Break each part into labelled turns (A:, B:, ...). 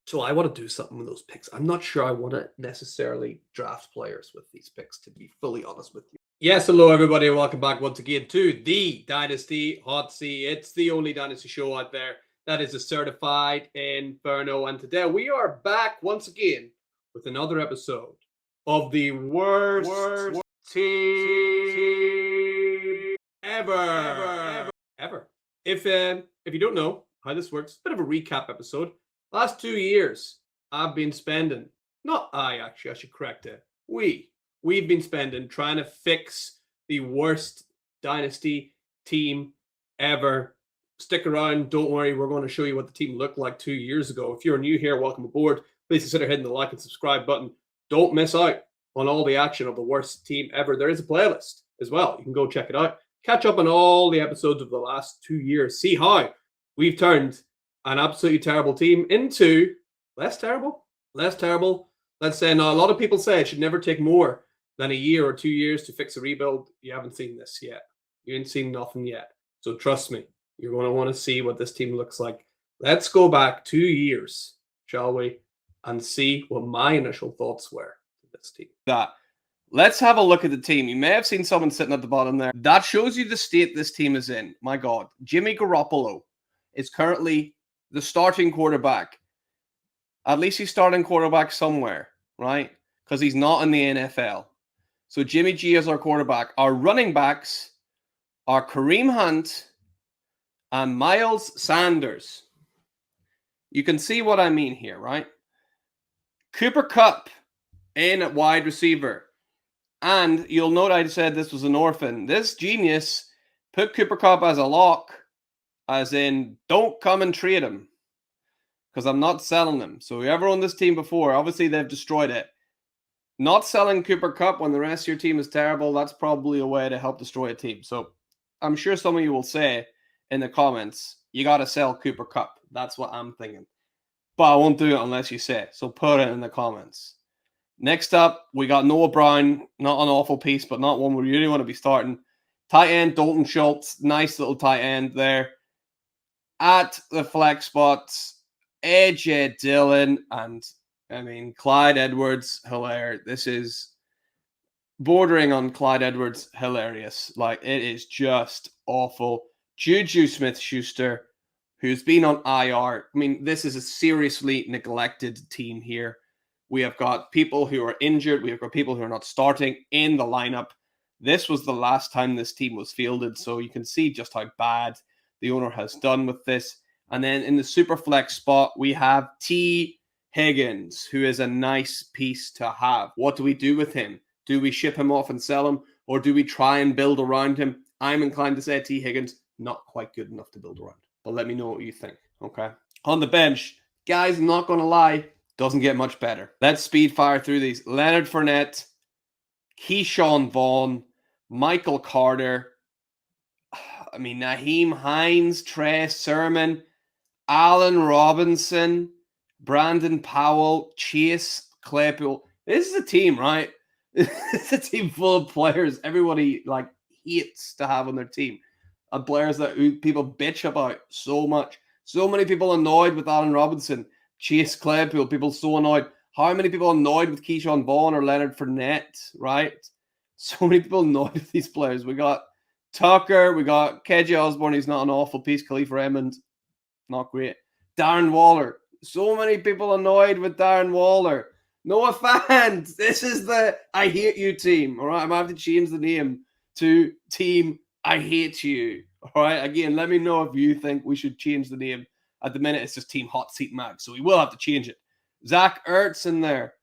A: So I want to do something with those picks. I'm not sure I want to necessarily draft players with these picks, to be fully honest with you. Yes, hello everybody, and welcome back once again to the Dynasty Hotseat. It's the only Dynasty show out there that is a certified inferno, and today we are back once again with another episode of the worst team ever. If you don't know how this works, bit of a recap episode. Last 2 years, I've been spending, not I actually, I should correct it. We've been spending trying to fix the worst Dynasty team ever. Stick around, don't worry, we're going to show you what the team looked like 2 years ago. If you're new here, welcome aboard. Please consider hitting the like and subscribe button. Don't miss out on all the action of the worst team ever. There is a playlist as well. You can go check it out. Catch up on all the episodes of the last 2 years. See how we've turned an absolutely terrible team into less terrible. Let's say now, a lot of people say it should never take more than a year or 2 years to fix a rebuild. You haven't seen this yet. You ain't seen nothing yet. So trust me, you're going to want to see what this team looks like. Let's go back 2 years, shall we, and see what my initial thoughts were to this team.
B: Let's have a look at the team. You may have seen someone sitting at the bottom there. That shows you the state this team is in. My God, Jimmy Garoppolo is currently the starting quarterback. At least he's starting quarterback somewhere, right? Because he's not in the NFL. So Jimmy G is our quarterback. Our running backs are Kareem Hunt and Miles Sanders. You can see what I mean here, right? Cooper Kupp in at wide receiver. And you'll note I said this was an orphan. This genius put Cooper Kupp as a lock, as in, don't come and trade him, because I'm not selling him. So whoever owned this team before, obviously they've destroyed it. Not selling Cooper Kupp when the rest of your team is terrible, that's probably a way to help destroy a team. So I'm sure some of you will say in the comments, you got to sell Cooper Kupp. That's what I'm thinking. But I won't do it unless you say it. So put it in the comments. Next up, we got Noah Brown. Not an awful piece, but not one we really want to be starting. Tight end, Dalton Schultz. Nice little tight end there. At the flex spots, AJ Dillon and, Clyde Edwards. Hilarious. This is bordering on Clyde Edwards. Hilarious. Like, it is just awful. Juju Smith-Schuster, who's been on IR. This is a seriously neglected team here. We have got people who are injured. We have got people who are not starting in the lineup. This was the last time this team was fielded, so you can see just how bad the owner has done with this. And then in the super flex spot, we have T. Higgins, who is a nice piece to have. What do we do with him? Do we ship him off and sell him, or do we try and build around him? I'm inclined to say T. Higgins, not quite good enough to build around. But let me know what you think, okay? On the bench, guys, I'm not going to lie, doesn't get much better. Let's speed fire through these. Leonard Fournette, Keyshawn Vaughn, Michael Carter, Naheem Hines, Trey Sermon, Allen Robinson, Brandon Powell, Chase Claypool. This is a team, right? It's a team full of players everybody hates to have on their team. And players that people bitch about so much. So many people annoyed with Allen Robinson. Chase Claypool, people so annoyed. How many people annoyed with Keyshawn Vaughn or Leonard Fournette, right? So many people annoyed with these players. We got Tucker, we got KJ Osborne, he's not an awful piece. Khalif Raymond, not great. Darren Waller, so many people annoyed with Darren Waller. Noah Fant, this is the I hate you team, all right? I'm going to have to change the name to Team I Hate You, all right? Again, let me know if you think we should change the name. At the minute, it's just Team Hotseat Mag, so we will have to change it. Zach Ertz in there.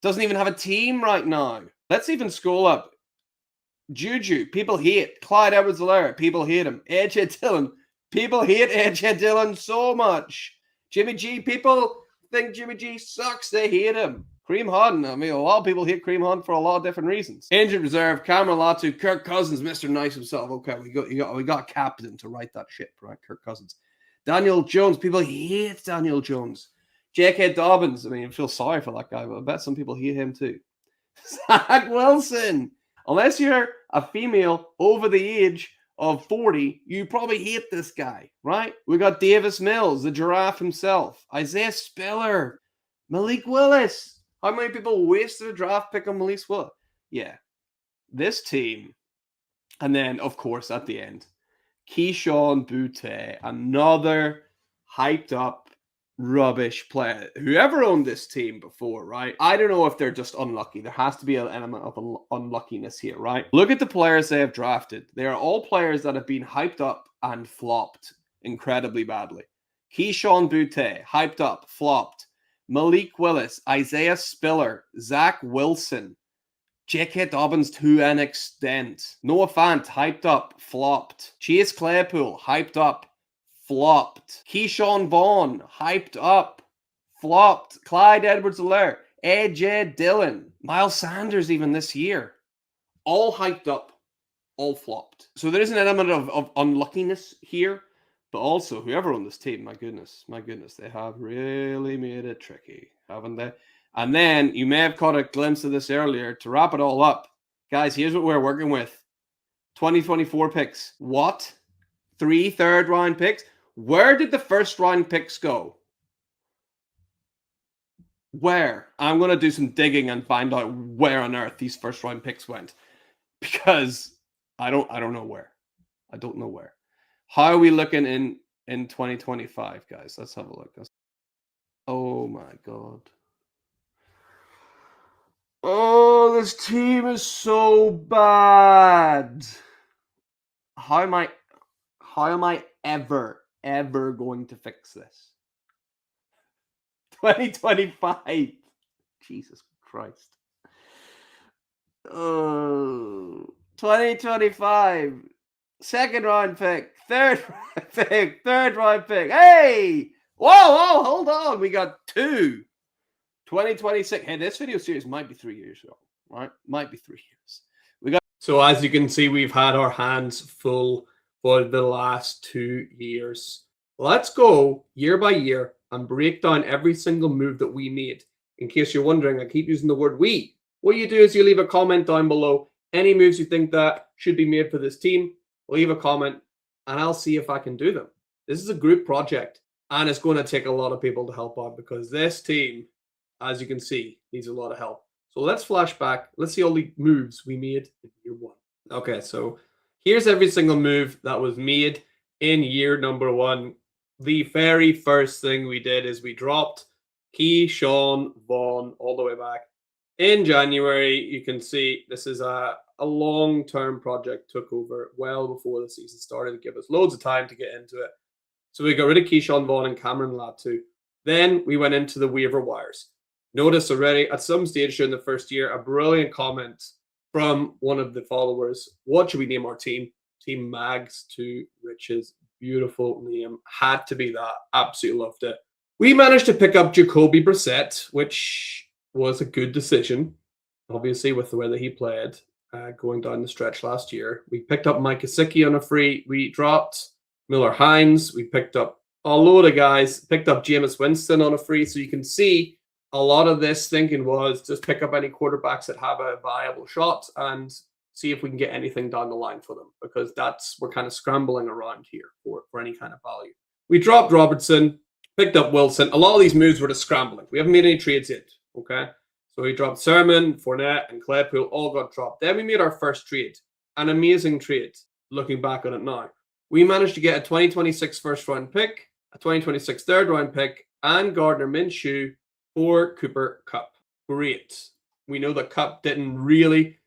B: Doesn't even have a team right now. Let's even scroll up. Juju, people hate. Clyde Edwards-Helaire, people hate him. AJ Dillon, people hate AJ Dillon so much. Jimmy G, people think Jimmy G sucks. They hate him. Kareem Hunt, a lot of people hate Kareem Hunt for a lot of different reasons. Injured reserve, Cameron Latu, Kirk Cousins, Mr. Nice himself. Okay, we got captain to write that ship, right? Kirk Cousins. Daniel Jones, people hate Daniel Jones. J.K. Dobbins, I feel sorry for that guy, but I bet some people hate him too. Zach Wilson, unless you're a female over the age of 40, you probably hate this guy, right? We got Davis Mills, the giraffe himself. Isaiah Spiller, Malik Willis. How many people wasted a draft pick on Malik Willis? Yeah. This team. And then, of course, at the end, Keyshawn Butte, another hyped up rubbish player. Whoever owned this team before, right? I don't know if they're just unlucky. There has to be an element of unluckiness here, right? Look at the players they have drafted. They are all players that have been hyped up and flopped incredibly badly. Keyshawn Butte, hyped up, flopped. Malik Willis, Isaiah Spiller, Zach Wilson, J.K. Dobbins to an extent. Noah Fant, hyped up, flopped. Chase Claypool, hyped up, flopped. Keyshawn Vaughn, hyped up, flopped. Clyde Edwards-Helaire, A.J. Dillon, Miles Sanders even this year. All hyped up, all flopped. So there is an element of unluckiness here, but also whoever on this team, my goodness, they have really made it tricky, haven't they? And then you may have caught a glimpse of this earlier. To wrap it all up, guys, here's what we're working with. 2024 picks. What? 3 third-round picks? Where did the first-round picks go? Where? I'm going to do some digging and find out where on earth these first-round picks went. Because I don't know where. I don't know where. How are we looking in 2025, guys? Let's have a look. Oh, my God. Oh, this team is so bad. How am I ever going to fix this? 2025. Jesus Christ. Oh, 2025. Second round pick. Third round pick. Hey! Whoa, hold on. We got 2. 2026. Hey, this video series might be 3 years ago, right? Might be 3 years.
A: So as you can see, we've had our hands full for the last 2 years. Let's go year by year and break down every single move that we made. In case you're wondering, I keep using the word we. What you do is you leave a comment down below. Any moves you think that should be made for this team, leave a comment and I'll see if I can do them. This is a group project and it's going to take a lot of people to help out because this team, as you can see, needs a lot of help. So let's flash back. Let's see all the moves we made in year 1. Okay, so here's every single move that was made in year number 1. The very first thing we did is we dropped Keyshawn Vaughn all the way back. In January, you can see this is a long-term project, took over well before the season started to give us loads of time to get into it. So we got rid of Keyshawn Vaughn and Cameron Latu. Then we went into the waiver wires. Notice already at some stage during the first year, a brilliant comment from one of the followers. What should we name our team? Team Mags to Riches. Beautiful name. Had to be that. Absolutely loved it. We managed to pick up Jacoby Brissett, which was a good decision, obviously, with the way that he played going down the stretch last year. We picked up Mike Gesicki on a free. We dropped Miller Hines. We picked up a load of guys. Picked up Jameis Winston on a free. So you can see a lot of this thinking was just pick up any quarterbacks that have a viable shot and see if we can get anything down the line for them, because we're kind of scrambling around here for any kind of value. We dropped Robertson, picked up Wilson. A lot of these moves were just scrambling. We haven't made any trades yet, okay? So we dropped Sermon, Fournette, and Claypool, all got dropped. Then we made our first trade, an amazing trade, looking back on it now. We managed to get a 2026 first-round pick, a 2026 third-round pick, and Gardner Minshew for Cooper Kupp. Great. We know that Kupp didn't really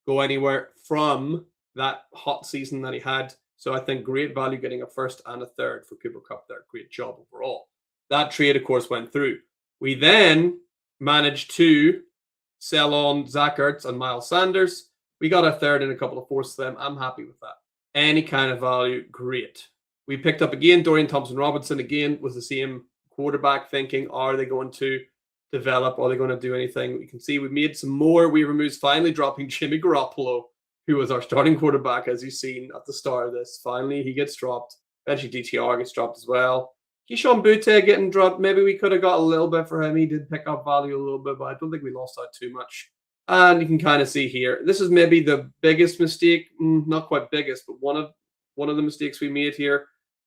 A: go anywhere from that hot season that he had. So I think great value getting a first and a third for Cooper Kupp there. Great job overall. That trade, of course, went through. We then managed to sell on Zach Ertz and Miles Sanders. We got a third and a couple of fourths to them. I'm happy with that. Any kind of value, great. We picked up again Dorian Thompson-Robinson. Again, was the same quarterback thinking. Are they going to develop? Are they going to do anything? We can see we made some more waiver moves, finally dropping Jimmy Garoppolo, who was our starting quarterback, as you've seen at the start of this. Finally, he gets dropped. Eventually, DTR gets dropped as well. Keyshawn Butte getting dropped. Maybe we could have got a little bit for him. He did pick up value a little bit, but I don't think we lost out too much. And you can kind of see here, this is maybe the biggest mistake, not quite biggest, but one of the mistakes we made here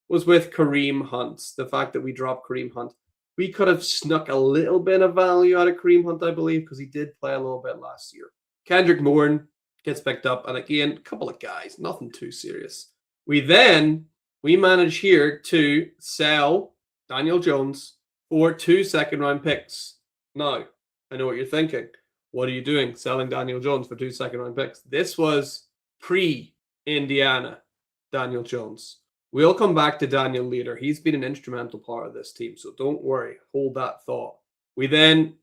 A: was with Kareem Hunt. The fact that we dropped Kareem Hunt. we could have snuck a little bit of value out of Kareem Hunt, I believe, because he did play a little bit last year. Kendrick Bourne gets picked up, and again, a couple of guys, nothing too serious. We manage here to sell Daniel Jones for 2 second-round picks. Now, I know what you're thinking. What are you doing selling Daniel Jones for 2 second-round picks? This was pre-Indiana Daniel Jones. We'll come back to Daniel later. He's been an instrumental part of this team, so don't worry. Hold that thought. We then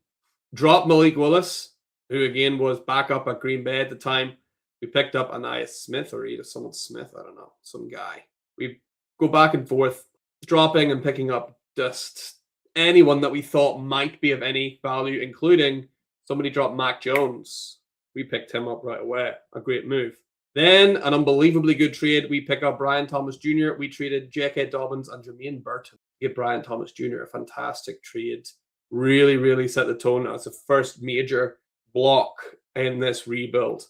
A: dropped Malik Willis, who again was back up at Green Bay at the time. We picked up Anais Smith, or either someone Smith, I don't know, some guy. We go back and forth, dropping and picking up just anyone that we thought might be of any value, including somebody dropped Mac Jones. We picked him up right away. A great move. Then an unbelievably good trade. We pick up Brian Thomas Jr. We traded J.K. Dobbins and Jermaine Burton to get Brian Thomas Jr. A fantastic trade. Really, really set the tone as the first major block in this rebuild.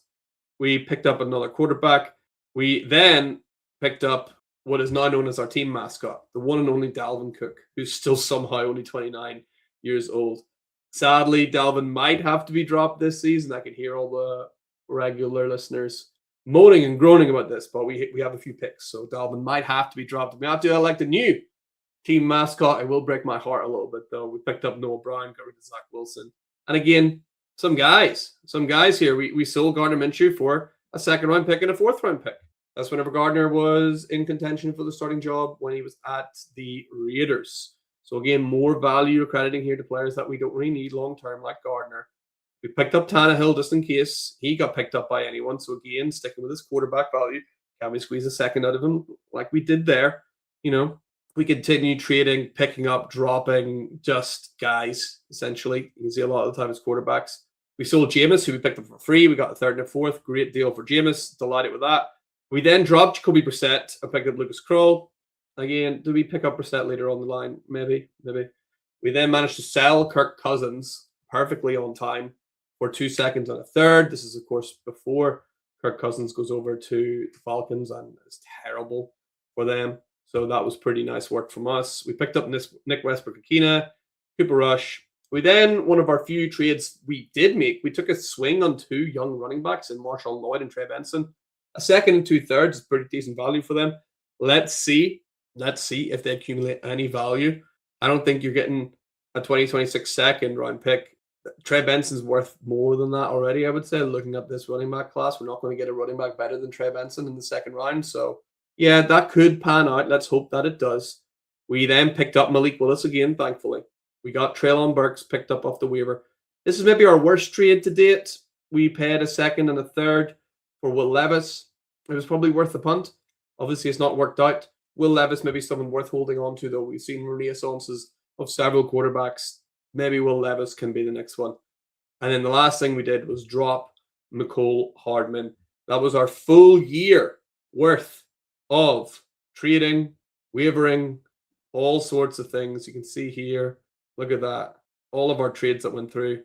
A: We picked up another quarterback. We then picked up what is now known as our team mascot, the one and only Dalvin Cook, who's still somehow only 29 years old. Sadly, Dalvin might have to be dropped this season. I can hear all the regular listeners moaning and groaning about this, but we have a few picks, so Dalvin might have to be dropped. We have to elect a new team mascot. It will break my heart a little bit, though. We picked up Noah Brown, got rid of Zach Wilson. And again, some guys here. We sold Gardner Minshew for a second-round pick and a fourth-round pick. That's whenever Gardner was in contention for the starting job when he was at the Raiders. So again, more value accrediting here to players that we don't really need long-term, like Gardner. We picked up Tannehill just in case he got picked up by anyone. So again, sticking with his quarterback value, can we squeeze a second out of him like we did there? You know, we continue trading, picking up, dropping just guys, essentially. You can see a lot of the time as quarterbacks. We sold Jameis, who we picked up for free. We got a third and a fourth. Great deal for Jameis. Delighted with that. We then dropped Jacoby Brissett. I picked up Lucas Kroll. Again, did we pick up Brissett later on the line? Maybe. We then managed to sell Kirk Cousins perfectly on time for 2 seconds and a third. This is, of course, before Kirk Cousins goes over to the Falcons, and it's terrible for them. So that was pretty nice work from us. We picked up Nick Westbrook-Akina, Cooper Rush. We then, one of our few trades we did make, we took a swing on 2 young running backs in Marshall Lloyd and Trey Benson. A second and 2/3 is pretty decent value for them. Let's see if they accumulate any value. I don't think you're getting a 2026 second round pick. Trey Benson's worth more than that already, I would say, looking at this running back class. We're not going to get a running back better than Trey Benson in the second round. So, yeah, that could pan out. Let's hope that it does. We then picked up Malik Willis again, thankfully. We got Treylon Burks picked up off the waiver. This is maybe our worst trade to date. We paid a second and a third for Will Levis. It was probably worth the punt. Obviously, it's not worked out. Will Levis may be someone worth holding on to, though. We've seen renaissances of several quarterbacks. Maybe Will Levis can be the next one. And then the last thing we did was drop Mecole Hardman. That was our full year worth of trading, wavering, all sorts of things. You can see here, look at that. All of our trades that went through.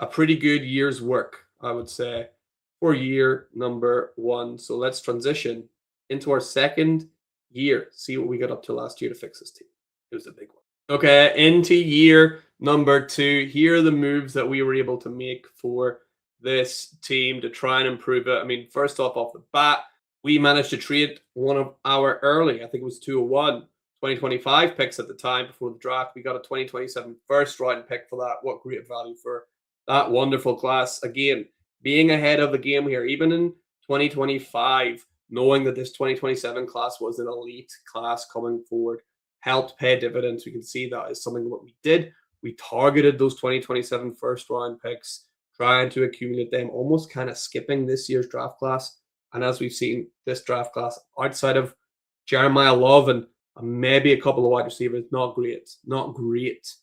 A: A pretty good year's work, I would say, for year number 1. So let's transition into our second year. See what we got up to last year to fix this team. It was a big one. Okay, into year number 2. Here are the moves that we were able to make for this team to try and improve it. I mean, first off the bat, we managed to trade one of our early, I think it was 201, 2025 picks at the time before the draft. We got a 2027 first round pick for that. What great value for that wonderful class. Again, being ahead of the game here, even in 2025, knowing that this 2027 class was an elite class coming forward, helped pay dividends. We can see that is something what we did. We targeted those 2027 first round picks, trying to accumulate them, almost kind of skipping this year's draft class. And as we've seen, this draft class, outside of Jeremiah Love and maybe a couple of wide receivers, not great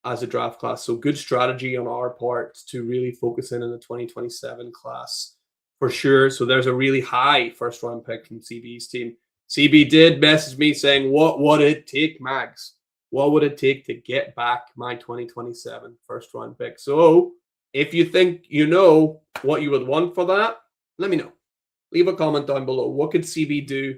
A: as a draft class. So good strategy on our part to really focus in on the 2027 class for sure. So there's a really high first round pick from CB's team. CB did message me saying, what would it take, Mags? What would it take to get back my 2027 first round pick? So if you think you know what you would want for that, let me know. Leave a comment down below. What could CB do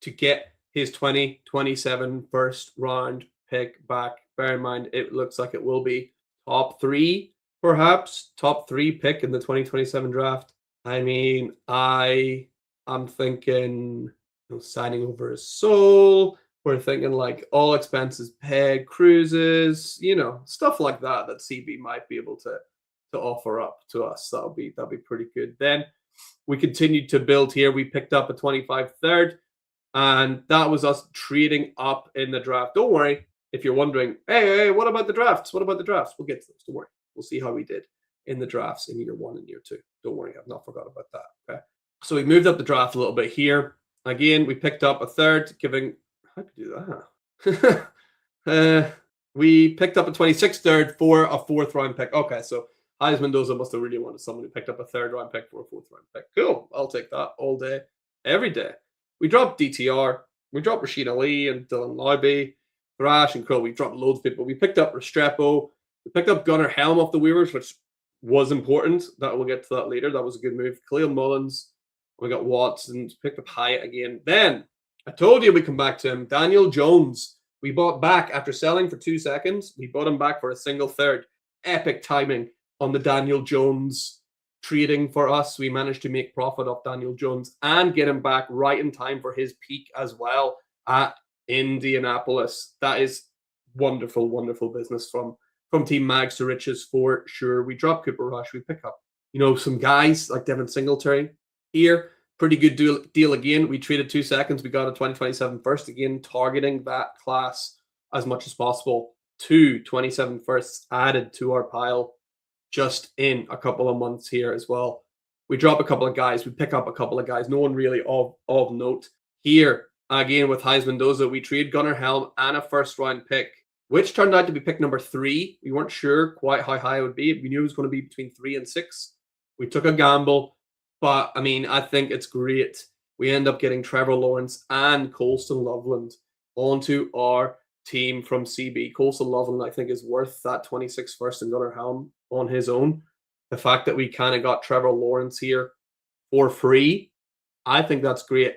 A: to get his 2027 first round pick back. Bear in mind, it looks like it will be top 3, perhaps top 3 pick in the 2027 draft. I mean, I'm thinking signing over his soul. We're thinking like all expenses paid, cruises, stuff like that CB might be able to offer up to us. That'll be pretty good. Then we continued to build here. We picked up a 25 third, and that was us trading up in the draft. Don't worry if you're wondering, hey, what about the drafts? What about the drafts? We'll get to those. Don't worry. We'll see how we did in the drafts in year 1 and year 2. Don't worry, I've not forgot about that. Okay. So we moved up the draft a little bit here. Again, we picked up a third, giving. How to do that? We picked up a 26th third for a 4th round pick. Okay, so Hayes Mendoza must have really wanted someone who picked up a 3rd round pick for a 4th round pick. Cool. I'll take that all day, every day. We dropped DTR. We dropped Rashid Ali and Dylan Lowby, Thrash and Krill. We dropped loads of people. We picked up Restrepo. We picked up Gunnar Helm off the waivers, which was important. That we'll get to that later. That was a good move. Khalil Mullins. We got Watson. Picked up Hyatt again. Then I told you we come back to him. Daniel Jones. We bought back after selling for 2 seconds. We bought him back for a single third. Epic timing on the Daniel Jones trading for us. We managed to make profit off Daniel Jones and get him back right in time for his peak as well at Indianapolis. That is wonderful, wonderful business from Team Mags to Riches for sure. We drop Cooper Rush. We pick up, some guys like Devin Singletary here. Pretty good deal again. We traded 2 seconds. We got a 2027 first again, targeting that class as much as possible. 2 27 firsts added to our pile just in a couple of months here as well. We drop a couple of guys. We pick up a couple of guys. No one really of note here. Again, with Hayes Mendoza, we trade Gunnar Helm and a 1st round pick, which turned out to be pick number 3. We weren't sure quite how high it would be. We knew it was going to be between 3 and 6. We took a gamble, but I mean, I think it's great. We end up getting Trevor Lawrence and Colston Loveland onto our team from CB. Colston Loveland, I think, is worth that 26 first and Gunnar Helm on his own. The fact that we kind of got Trevor Lawrence here for free, I think that's great.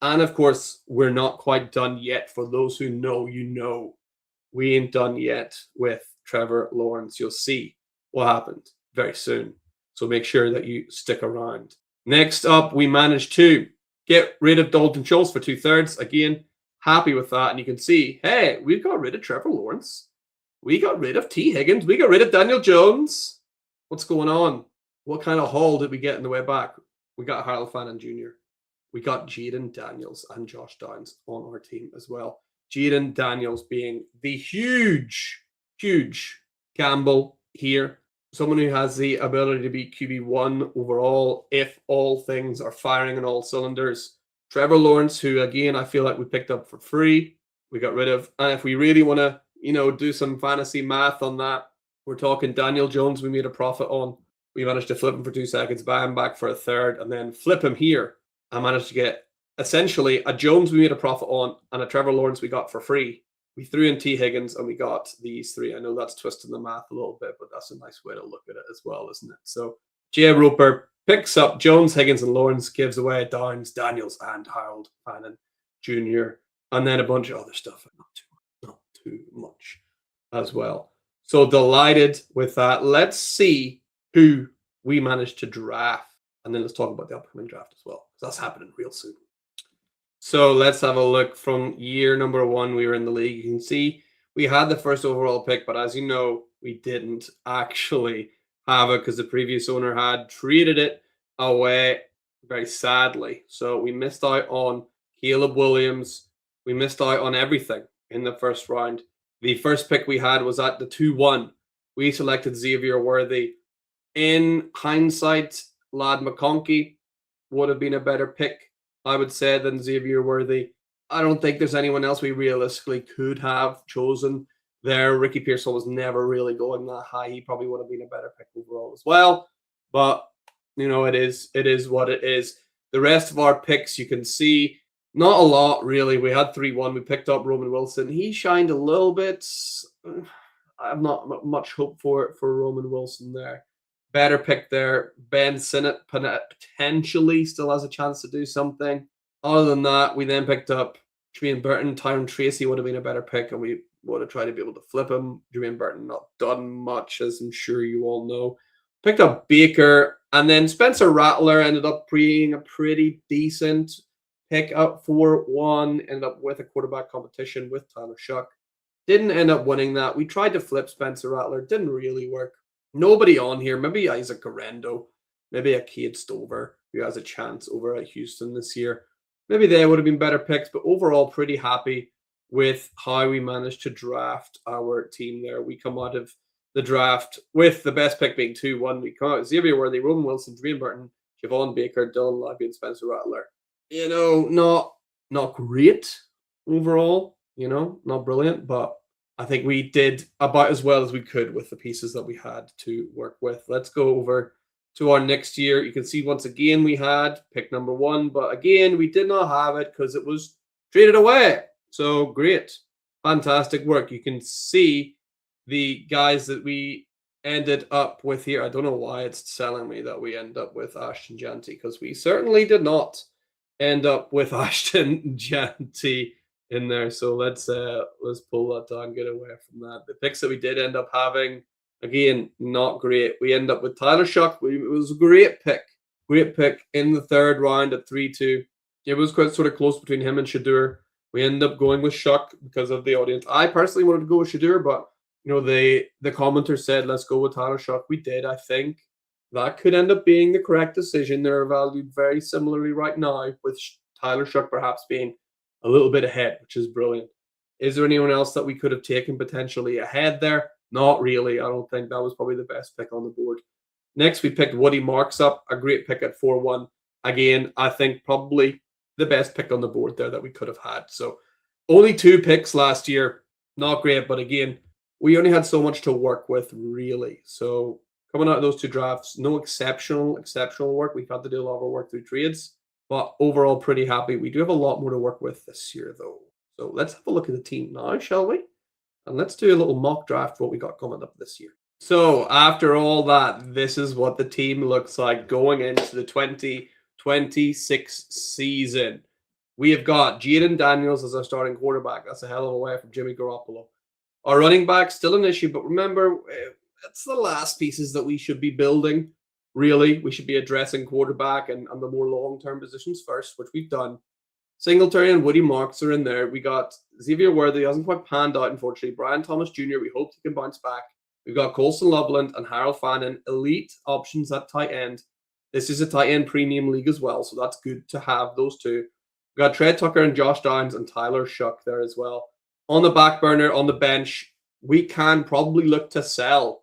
A: And of course, we're not quite done yet. For those who know, we ain't done yet with Trevor Lawrence. You'll see what happened very soon. So make sure that you stick around. Next up, we managed to get rid of Dalton Schultz for 2/3. Again, happy with that. And you can see, hey, we got rid of Trevor Lawrence. We got rid of T. Higgins. We got rid of Daniel Jones. What's going on? What kind of haul did we get on the way back? We got Harold Fannin Jr. We got Jaden Daniels and Josh Downs on our team as well. Jaden Daniels being the huge gamble here. Someone who has the ability to be QB1 overall if all things are firing on all cylinders. Trevor Lawrence, who again I feel like we picked up for free. We got rid of, and if we really want to, do some fantasy math on that, we're talking Daniel Jones. We made a profit on. We managed to flip him for 2 seconds, buy him back for a third, and then flip him here. I managed to get essentially a Jones we made a profit on and a Trevor Lawrence we got for free. We threw in T. Higgins and we got these 3. I know that's twisting the math a little bit, but that's a nice way to look at it as well, isn't it? So Jay Roper picks up Jones, Higgins, and Lawrence, gives away Downs, Daniels, and Harold Fannin Jr., and then a bunch of other stuff. Not too much as well. So delighted with that. Let's see who we managed to draft. And then let's talk about the upcoming draft as well, because that's happening real soon. So let's have a look from year number 1. We were in the league. You can see we had the first overall pick, but as you know, we didn't actually have it because the previous owner had traded it away very sadly. So we missed out on Caleb Williams. We missed out on everything in the first round. The first pick we had was at the 2-1. We selected Xavier Worthy. In hindsight, Lad McConkey would have been a better pick, I would say, than Xavier Worthy. I don't think there's anyone else we realistically could have chosen there. Ricky Pearsall was never really going that high. He probably would have been a better pick overall as well. But, it is what it is. The rest of our picks, you can see, not a lot, really. We had 3-1. We picked up Roman Wilson. He shined a little bit. I have not much hope for Roman Wilson there. Better pick there. Ben Sinnott potentially still has a chance to do something. Other than that, we then picked up Tremaine Burton. Tyron Tracy would have been a better pick, and we would have tried to be able to flip him. Jermaine Burton not done much, as I'm sure you all know. Picked up Baker, and then Spencer Rattler ended up being a pretty decent pick up 4-1. Ended up with a quarterback competition with Tyler Shuck. Didn't end up winning that. We tried to flip Spencer Rattler. Didn't really work. Nobody on here. Maybe Isaac Garendo. Maybe a Cade Stover, who has a chance over at Houston this year. Maybe they would have been better picks, but overall pretty happy with how we managed to draft our team there. We come out of the draft with the best pick being 2-1. We come out Xavier Worthy, Roman Wilson, Jermaine Burton, Javon Baker, Dylan Levy, and Spencer Rattler. Not great overall, not brilliant, but I think we did about as well as we could with the pieces that we had to work with. Let's go over to our next year. You can see once again we had pick number 1, but again we did not have it because it was traded away. So great, fantastic work. You can see the guys that we ended up with here. I don't know why it's telling me that we end up with Ashton Janty, because we certainly did not end up with Ashton Janty in there. So let's pull that down, get away from that. The picks that we did end up having, again, not great. We end up with Tyler Shuck. It was a great pick in the 3rd round at 3-2. It was quite sort of close between him and Shadur. We ended up going with Shuck because of the audience. I personally wanted to go with Shadur, but the commenter said let's go with Tyler Shuck. We did. I think that could end up being the correct decision. They're valued very similarly right now, with Tyler Shuck perhaps being a little bit ahead, which is brilliant. Is there anyone else that we could have taken potentially ahead there? Not really. I don't think that was probably the best pick on the board. Next, we picked Woody Marks up, a great pick at 4-1. Again, I think probably the best pick on the board there that we could have had. So only 2 picks last year. Not great, but again, we only had so much to work with, really. So coming out of those 2 drafts, no exceptional work. We've had to do a lot of our work through trades, but overall pretty happy. We do have a lot more to work with this year, though. So let's have a look at the team now, shall we? And let's do a little mock draft what we got coming up this year. So after all that, this is what the team looks like going into the 2026 season. We have got Jaden Daniels as our starting quarterback. That's a hell of a way from Jimmy Garoppolo. Our running back, still an issue, but remember, it's the last pieces that we should be building, really. We should be addressing quarterback and the more long-term positions first, which we've done. Singletary and Woody Marks are in there. We got Xavier Worthy, hasn't quite panned out, unfortunately. Brian Thomas Jr., we hope he can bounce back. We've got Colson Loveland and Harold Fannin, elite options at tight end. This is a tight end premium league as well, so that's good to have those two. We've got Trey Tucker and Josh Downs and Tyler Shuck there as well. On the back burner, on the bench, we can probably look to sell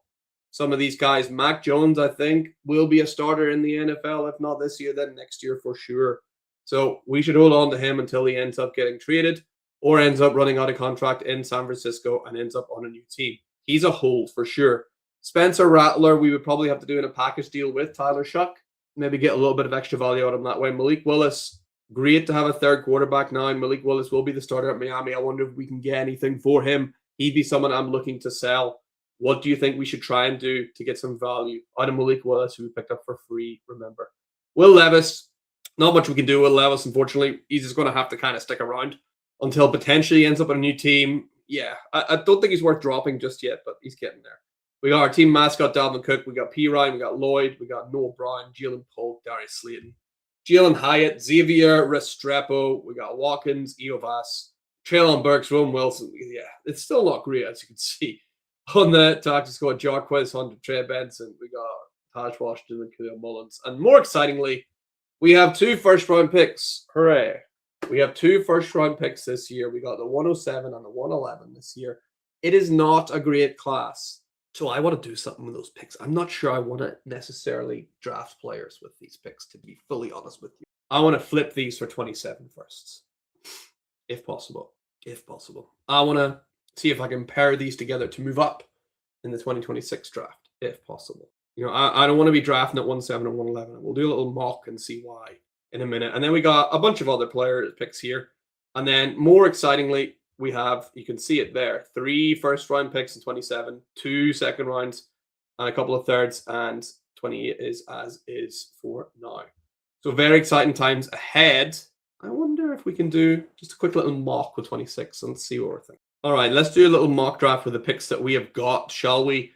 A: some of these guys. Mac Jones, I think, will be a starter in the NFL. If not this year, then next year for sure. So we should hold on to him until he ends up getting traded or ends up running out of contract in San Francisco and ends up on a new team. He's a hold for sure. Spencer Rattler, we would probably have to do in a package deal with Tyler Shuck. Maybe get a little bit of extra value out of him that way. Malik Willis, great to have a 3rd quarterback now. Malik Willis will be the starter at Miami. I wonder if we can get anything for him. He'd be someone I'm looking to sell. What do you think we should try and do to get some value out of Malik Willis, who we picked up for free, remember? Will Levis, not much we can do with Levis, unfortunately. He's just going to have to kind of stick around until potentially he ends up on a new team. Yeah, I don't think he's worth dropping just yet, but he's getting there. We got our team mascot, Dalvin Cook. We got P. Ryan. We got Lloyd. We got Noah Brown, Jalen Polk, Darius Slayton, Jalen Hyatt, Xavier Restrepo. We got Watkins, Eovas, Traylon Burks, Roman Wilson. Yeah, it's still not great, as you can see. On the taxi squad, Jarquez Hunter, Trey Benson. We got Taj Washington and Khalil Mullins. And more excitingly, we have 2 first-round picks. Hooray. We have 2 first-round picks this year. We got the 107 and the 111 this year. It is not a great class. So I want to do something with those picks. I'm not sure I want to necessarily draft players with these picks, to be fully honest with you. I want to flip these for 27 firsts, if possible. I want to see if I can pair these together to move up in the 2026 draft, if possible. I don't want to be drafting at 107 and 111. We'll do a little mock and see why in a minute. And then we got a bunch of other player picks here. And then more excitingly, we have, you can see it there, 3 first-round picks in 27, 2 second rounds, and a couple of thirds, and 28 is as is for now. So very exciting times ahead. I wonder if we can do just a quick little mock with 26 and see what we're thinking. All right, let's do a little mock draft with the picks that we have got, shall we?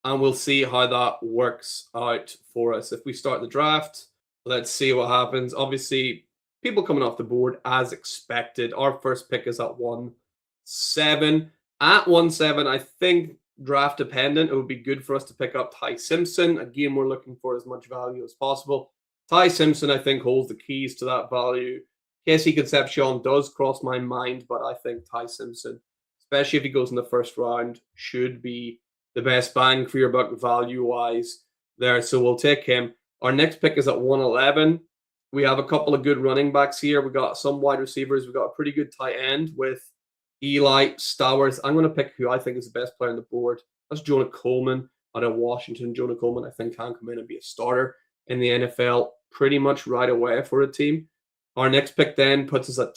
A: And we'll see how that works out for us. If we start the draft, let's see what happens. Obviously, people coming off the board as expected. Our first pick is at 1-7. At 1-7, I think draft dependent, it would be good for us to pick up Ty Simpson. Again, we're looking for as much value as possible. Ty Simpson, I think, holds the keys to that value. Casey Concepcion does cross my mind, but I think Ty Simpson, especially if he goes in the first round, should be the best bang for your buck value-wise there. So we'll take him. Our next pick is at 1-11. We have a couple of good running backs here. We got some wide receivers. We got a pretty good tight end with Eli Stowers. I'm going to pick who I think is the best player on the board. That's Jonah Coleman out of Washington. Jonah Coleman, I think, can come in and be a starter in the NFL pretty much right away for a team. Our next pick then puts us at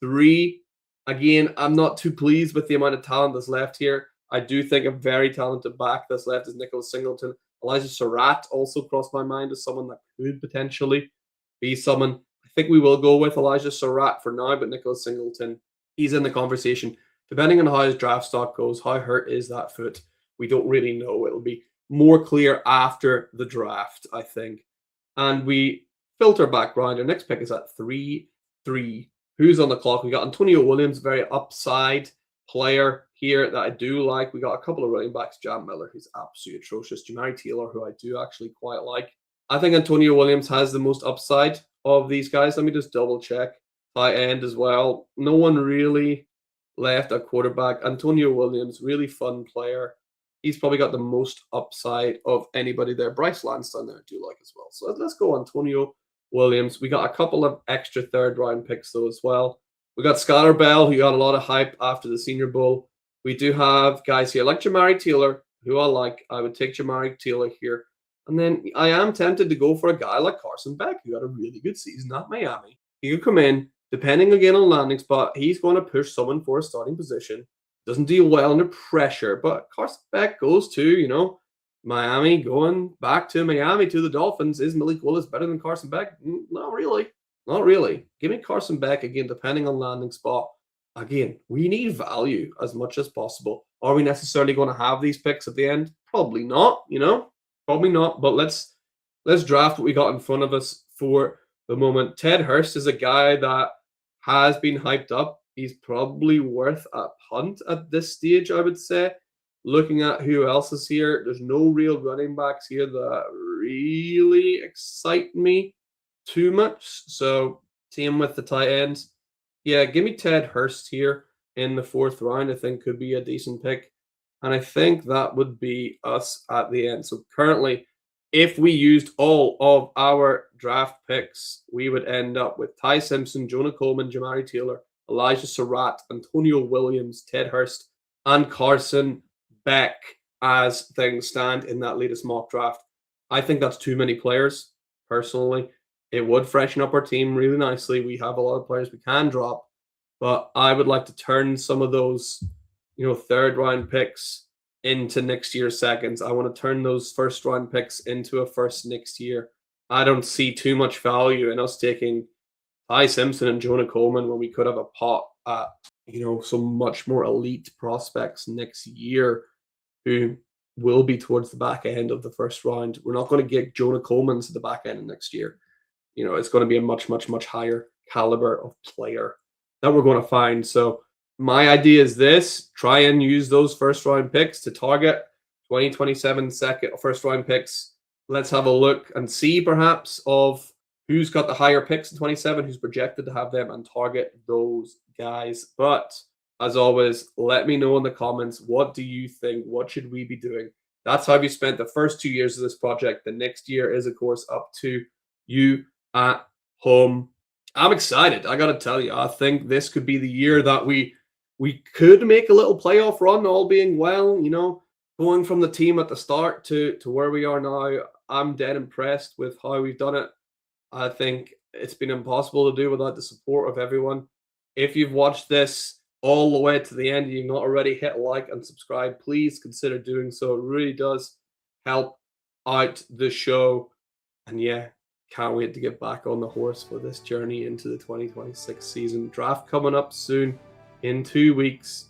A: 2-3. Again, I'm not too pleased with the amount of talent that's left here. I do think a very talented back that's left is Nicholas Singleton. Elijah Surratt also crossed my mind as someone that could potentially be someone. I think we will go with Elijah Surratt for now, but Nicholas Singleton, he's in the conversation. Depending on how his draft stock goes, how hurt is that foot? We don't really know. It'll be more clear after the draft, I think. And we filter back round. Our next pick is at 3-3. Who's on the clock? We got Antonio Williams, very upside player here that I do like. We got a couple of running backs, Jam Miller, who's absolutely atrocious. Jamari Taylor, who I do actually quite like. I think Antonio Williams has the most upside of these guys. Let me just double check. Tight end as well. No one really left at quarterback. Antonio Williams, really fun player. He's probably got the most upside of anybody there. Bryce Lansdowne there I do like as well. So let's go Antonio Williams. We got a couple of extra third round picks though as well. We got Skylar Bell, who got a lot of hype after the Senior Bowl. We do have guys here like Jamari Taylor, who I like. I would take Jamari Taylor here. And then I am tempted to go for a guy like Carson Beck, who had a really good season at Miami. He could come in, depending again on landing spot, he's going to push someone for a starting position. Doesn't deal well under pressure, but Carson Beck goes to, Miami, going back to Miami to the Dolphins. Is Malik Willis better than Carson Beck? Not really. Not really. Give me Carson Beck again, depending on landing spot. Again, we need value as much as possible. Are we necessarily going to have these picks at the end? Probably not, Probably not. But let's draft what we got in front of us for the moment. Ted Hurst is a guy that has been hyped up. He's probably worth a punt at this stage, I would say. Looking at who else is here, there's no real running backs here that really excite me too much. So, same with the tight ends. Yeah, give me Ted Hurst here in the 4th round. I think could be a decent pick. And I think that would be us at the end. So currently, if we used all of our draft picks, we would end up with Ty Simpson, Jonah Coleman, Jamari Taylor, Elijah Surratt, Antonio Williams, Ted Hurst, and Carson Beck as things stand in that latest mock draft. I think that's too many players, personally. It would freshen up our team really nicely. We have a lot of players we can drop, but I would like to turn some of those, 3rd round picks into next year's seconds. I want to turn those 1st round picks into a first next year. I don't see too much value in us taking Ty Simpson and Jonah Coleman when we could have a pot at, some much more elite prospects next year who will be towards the back end of the 1st round. We're not going to get Jonah Coleman to the back end of next year. It's going to be a much, much, much higher caliber of player that we're going to find. So my idea is this: try and use those 1st round picks to target 2027 1st round picks. Let's have a look and see perhaps of who's got the higher picks in 27, who's projected to have them, and target those guys. But as always, let me know in the comments, what do you think? What should we be doing? That's how we spent the first 2 years of this project. The next year is, of course, up to you at home. I'm excited. I got to tell you, I think this could be the year that we could make a little playoff run, all being well, going from the team at the start to where we are now. I'm dead impressed with how we've done it. I think it's been impossible to do without the support of everyone. If you've watched this all the way to the end and you've not already hit like and subscribe, please consider doing so. It really does help out the show. And yeah, can't wait to get back on the horse for this journey into the 2026 season. Draft coming up soon. in 2 weeks.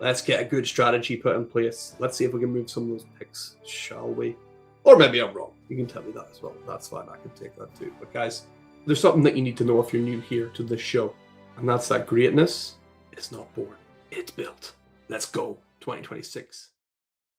A: Let's get a good strategy put in place. Let's see if we can move some of those picks, shall we? Or maybe I'm wrong. You can tell me that as well. That's fine. I can take that too. But guys, there's something that you need to know if you're new here to this show. And that's that greatness is not born. It's built. Let's go 2026.